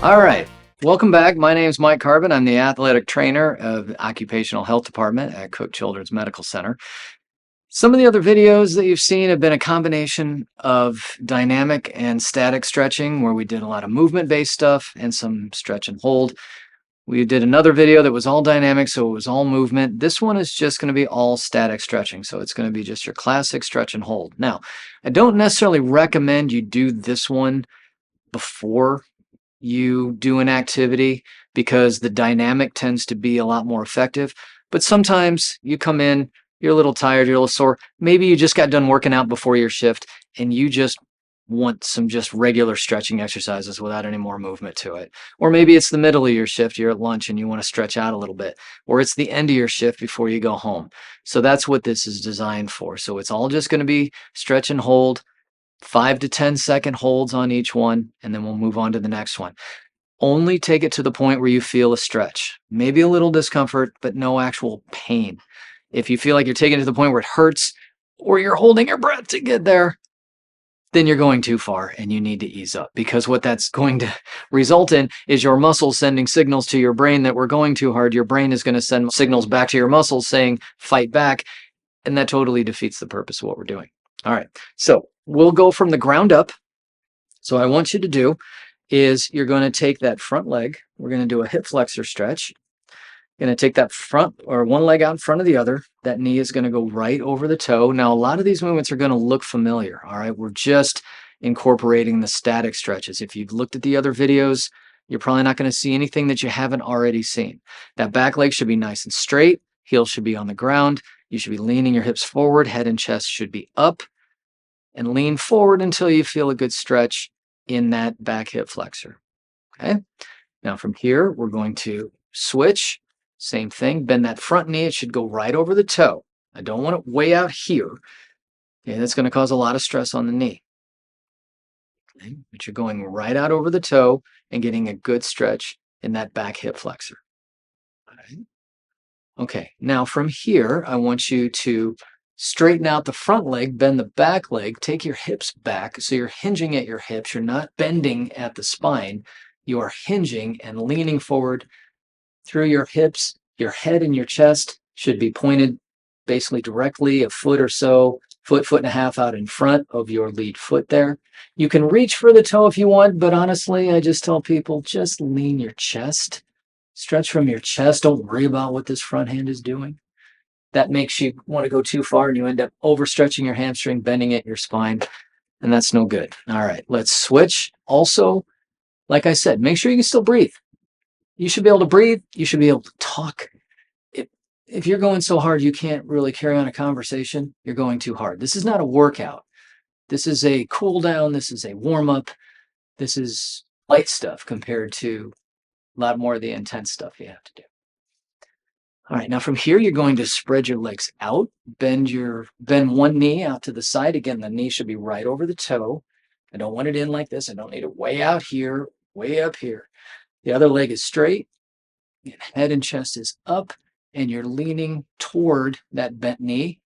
All right. Welcome back. My name is Mike Carbon. I'm the athletic trainer of the Occupational Health Department at Cook Children's Medical Center. Some of the other videos that you've seen have been a combination of dynamic and static stretching, where we did a lot of movement-based stuff and some stretch and hold. We did another video that was all dynamic, so it was all movement. This one is just going to be all static stretching, so it's going to be just your classic stretch and hold. Now, I don't necessarily recommend you do this one before you do an activity because the dynamic tends to be a lot more effective. But sometimes you come in, you're a little tired, you're a little sore. Maybe you just got done working out before your shift and you just want some just regular stretching exercises without any more movement to it. Or maybe it's the middle of your shift, you're at lunch and you want to stretch out a little bit. Or it's the end of your shift before you go home. So that's what this is designed for. So it's all just going to be stretch and hold, 5 to 10 second holds on each one, and then we'll move on to the next one. Only take it to the point where you feel a stretch, maybe a little discomfort, but no actual pain. If you feel like you're taking it to the point where it hurts or you're holding your breath to get there, then you're going too far and you need to ease up, because what that's going to result in is your muscles sending signals to your brain that we're going too hard. Your brain is going to send signals back to your muscles saying, fight back. And that totally defeats the purpose of what we're doing. All right, so we'll go from the ground up. So what I want you to do is you're going to take that front leg. We're going to do a hip flexor stretch. You're going to take that front or one leg out in front of the other. That knee is going to go right over the toe. Now, a lot of these movements are going to look familiar. All right, we're just incorporating the static stretches. If you've looked at the other videos, you're probably not going to see anything that you haven't already seen. That back leg should be nice and straight. Heel should be on the ground. You should be leaning your hips forward. Head and chest should be up. And lean forward until you feel a good stretch in that back hip flexor. Okay. Now from here, we're going to switch. Same thing. Bend that front knee. It should go right over the toe. I don't want it way out here. Okay, that's going to cause a lot of stress on the knee. Okay, but you're going right out over the toe and getting a good stretch in that back hip flexor. All right. Okay, now from here, I want you to straighten out the front leg, bend the back leg, take your hips back. So you're hinging at your hips. You're not bending at the spine. You are hinging and leaning forward through your hips. Your head and your chest should be pointed basically directly a foot or so, foot and a half out in front of your lead foot there. You can reach for the toe if you want, but honestly, I just tell people just lean your chest. Stretch from your chest. Don't worry about what this front hand is doing. That makes you want to go too far and you end up overstretching your hamstring, bending at your spine, and that's no good. All right, let's switch. Also, like I said, make sure you can still breathe. You should be able to breathe. You should be able to talk. If you're going so hard you can't really carry on a conversation, you're going too hard. This is not a workout. This is a cool down. This is a warm up. This is light stuff compared to a lot more of the intense stuff you have to do. All right, now from here, you're going to spread your legs out, bend one knee out to the side. Again, the knee should be right over the toe. I don't want it in like this. I don't need it way out here, way up here. The other leg is straight, and head and chest is up, and you're leaning toward that bent knee.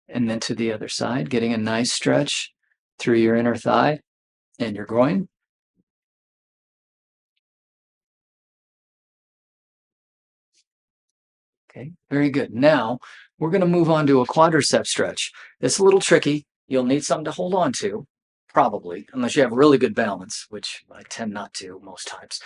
And then to the other side, getting a nice stretch through your inner thigh and your groin. Okay, very good. Now we're going to move on to a quadricep stretch. It's a little tricky. You'll need something to hold on to, probably, unless you have really good balance, which I tend not to most times.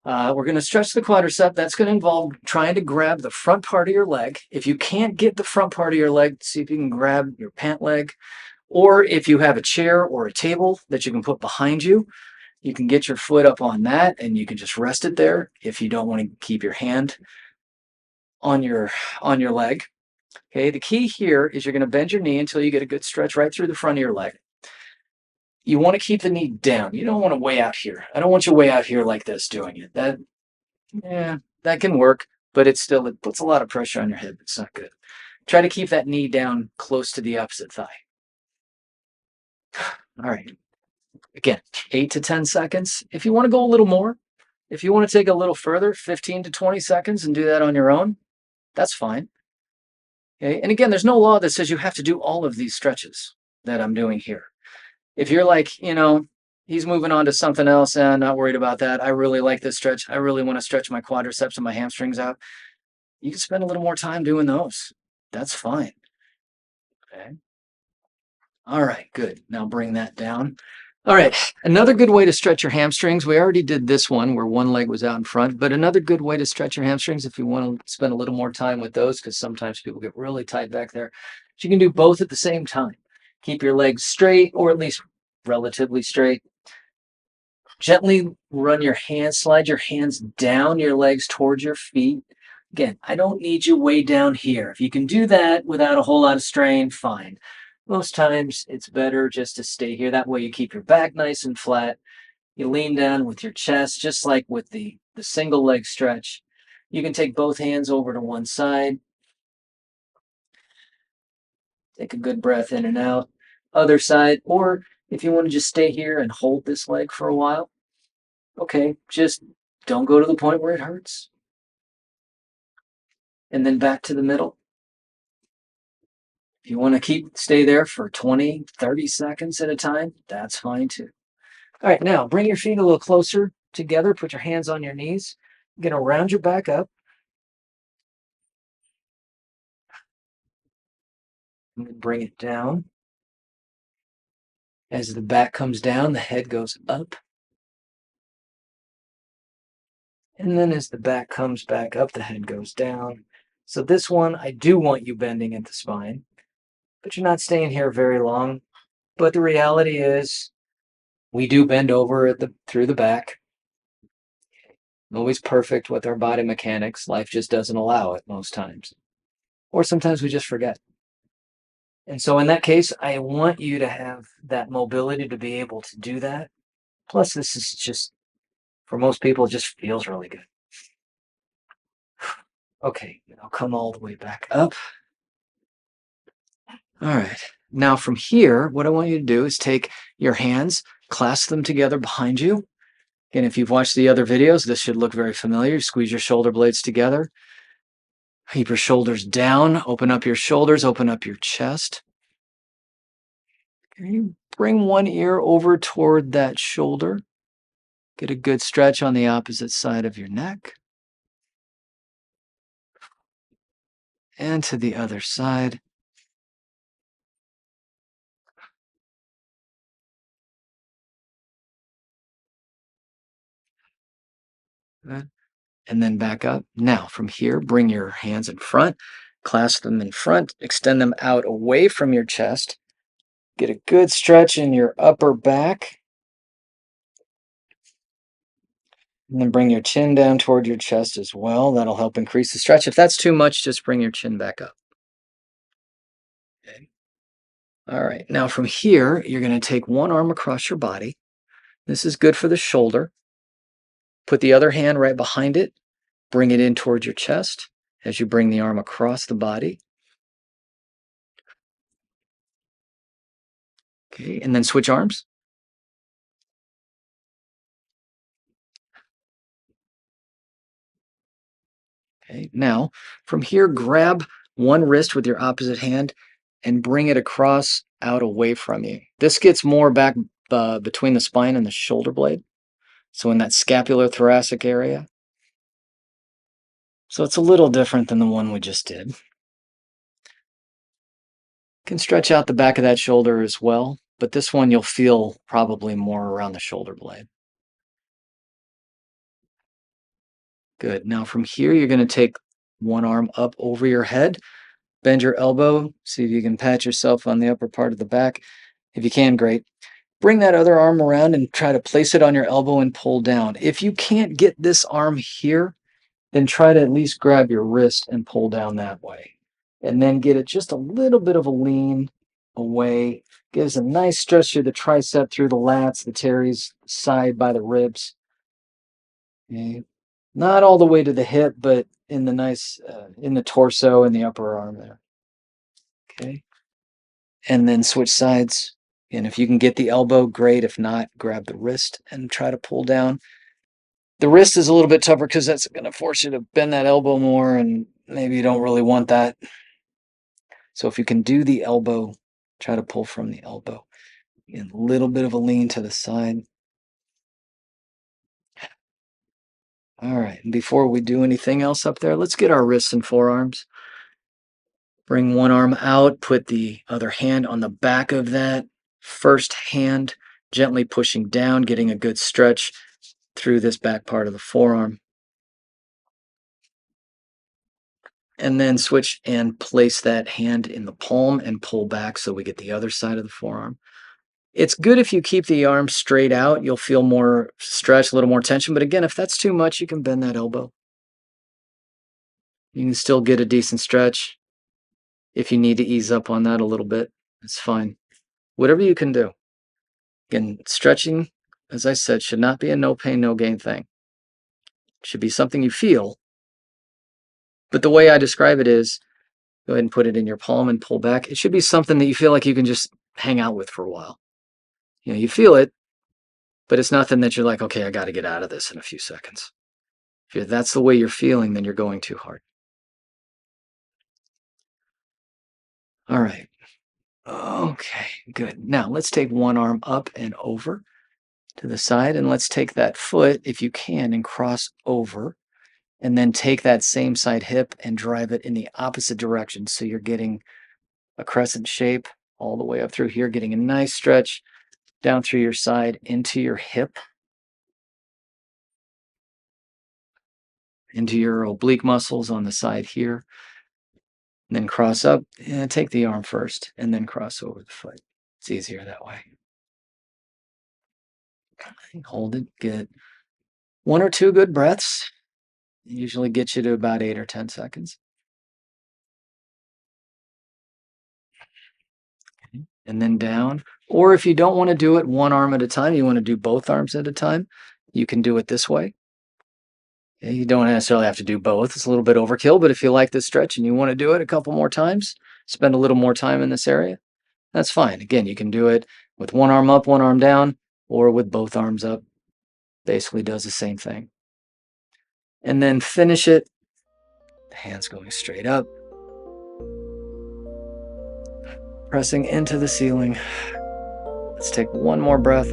We're going to stretch the quadricep. That's going to involve trying to grab the front part of your leg. If you can't get the front part of your leg, see if you can grab your pant leg. Or if you have a chair or a table that you can put behind you, you can get your foot up on that and you can just rest it there if you don't want to keep your hand on your leg. Okay, the key here is you're going to bend your knee until you get a good stretch right through the front of your leg. You want to keep the knee down. You don't want to way out here. I don't want you way out here like this doing it. That can work, but it puts a lot of pressure on your hip. It's not good. Try to keep that knee down close to the opposite thigh. All right. Again, 8 to 10 seconds. If you want to go a little more, if you want to take a little further, 15 to 20 seconds and do that on your own, that's fine. Okay. And again, there's no law that says you have to do all of these stretches that I'm doing here. If you're like, He's moving on to something else, and I'm not worried about that. I really like this stretch. I really want to stretch my quadriceps and my hamstrings out. You can spend a little more time doing those. That's fine. Okay. All right, good. Now bring that down. All right, another good way to stretch your hamstrings. We already did this one where one leg was out in front, but another good way to stretch your hamstrings if you want to spend a little more time with those, because sometimes people get really tight back there. But you can do both at the same time. Keep your legs straight, or at least relatively straight. Gently run your hands, slide your hands down your legs towards your feet. Again, I don't need you way down here. If you can do that without a whole lot of strain, fine. Most times it's better just to stay here. That way you keep your back nice and flat. You lean down with your chest, just like with the single leg stretch. You can take both hands over to one side. Take a good breath in and out. Other side, or if you want to just stay here and hold this leg for a while, okay, just don't go to the point where it hurts. And then back to the middle. If you want to stay there for 20, 30 seconds at a time, that's fine too. All right, now bring your feet a little closer together. Put your hands on your knees. You're going to round your back up. And then bring it down. As the back comes down, the head goes up. And then as the back comes back up, the head goes down. So this one, I do want you bending at the spine, but you're not staying here very long. But the reality is we do bend over through the back. Always perfect with our body mechanics. Life just doesn't allow it most times. Or sometimes we just forget. And so in that case, I want you to have that mobility to be able to do that. Plus, this is just, for most people, it just feels really good. Okay, I'll come all the way back up. All right. Now from here, what I want you to do is take your hands, clasp them together behind you. And if you've watched the other videos, this should look very familiar. Squeeze your shoulder blades together. Keep your shoulders down. Open up your shoulders. Open up your chest. Okay. Bring one ear over toward that shoulder. Get a good stretch on the opposite side of your neck. And to the other side. Good. And then back up. Now, from here, bring your hands in front. Clasp them in front. Extend them out away from your chest. Get a good stretch in your upper back. And then bring your chin down toward your chest as well. That'll help increase the stretch. If that's too much, just bring your chin back up. Okay. All right. Now from here, you're going to take one arm across your body. This is good for the shoulder. Put the other hand right behind it. Bring it in towards your chest as you bring the arm across the body. Okay. And then switch arms. Okay. Now from here, grab one wrist with your opposite hand and bring it across out away from you. This gets more back between the spine and the shoulder blade. So in that scapular thoracic area. So it's a little different than the one we just did. Can stretch out the back of that shoulder as well, but this one you'll feel probably more around the shoulder blade. Good. Now from here, you're going to take one arm up over your head, bend your elbow, see if you can pat yourself on the upper part of the back. If you can, great. Bring that other arm around and try to place it on your elbow and pull down. If you can't get this arm here, then try to at least grab your wrist and pull down that way. And then get it just a little bit of a lean away. Gives a nice stretch through the tricep, through the lats, the teres, side by the ribs. Okay. Not all the way to the hip, but in the torso and the upper arm there. Okay. And then switch sides. And if you can get the elbow, great. If not, grab the wrist and try to pull down. The wrist is a little bit tougher because that's going to force you to bend that elbow more, and maybe you don't really want that. So if you can do the elbow, try to pull from the elbow. And a little bit of a lean to the side. All right, and before we do anything else up there, let's get our wrists and forearms. Bring one arm out, put the other hand on the back of that first hand, gently pushing down, getting a good stretch through this back part of the forearm. And then switch and place that hand in the palm and pull back so we get the other side of the forearm. It's good if you keep the arm straight out. You'll feel more stretch, a little more tension. But again, if that's too much, you can bend that elbow. You can still get a decent stretch. If you need to ease up on that a little bit, it's fine. Whatever you can do. Again, stretching, as I said, should not be a no pain, no gain thing. It should be something you feel. But the way I describe it is go ahead and put it in your palm and pull back. It should be something that you feel like you can just hang out with for a while. You feel it, but it's nothing that you're like, okay, I got to get out of this in a few seconds. If that's the way you're feeling, then you're going too hard. All right. Okay, good. Now let's take one arm up and over to the side, and let's take that foot, if you can, and cross over, and then take that same side hip and drive it in the opposite direction. So you're getting a crescent shape all the way up through here, getting a nice stretch down through your side into your hip, into your oblique muscles on the side here. And then cross up and take the arm first and then cross over the foot. It's easier that way. Hold it, get one or two good breaths. Usually get you to about 8 or 10 seconds. Okay. And then down. Or if you don't want to do it one arm at a time, you want to do both arms at a time, you can do it this way. Okay, you don't necessarily have to do both. It's a little bit overkill, but if you like this stretch and you want to do it a couple more times, spend a little more time in this area, that's fine. Again, you can do it with one arm up, one arm down, or with both arms up. Basically does the same thing. And then finish it, the hands going straight up, pressing into the ceiling. Let's take one more breath.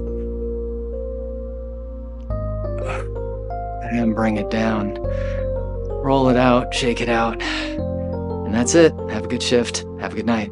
And bring it down. Roll it out, shake it out. And that's it. Have a good shift. Have a good night.